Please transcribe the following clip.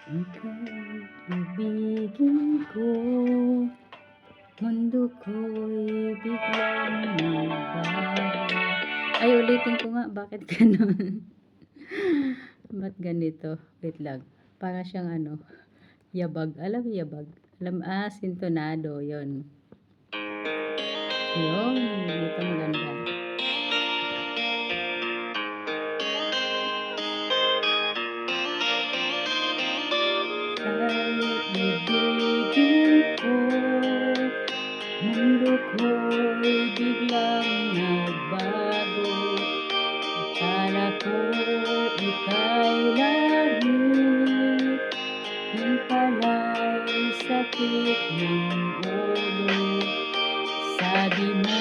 Ika'y ibigin ko, mundo ko'y biglang nagbago. Ay, ulitin ko nga, bakit gano'n? Ba't ganito? Wait lang. Para siyang ano, yabag. Alam mo yabag? Sintonado, yon. Yun, dito maganda. Ay, ibigin ko, mundo ko'y biglang nagbago. Akala ko ika'y langit, yun pala'y sakit ng ulo. Sabi mo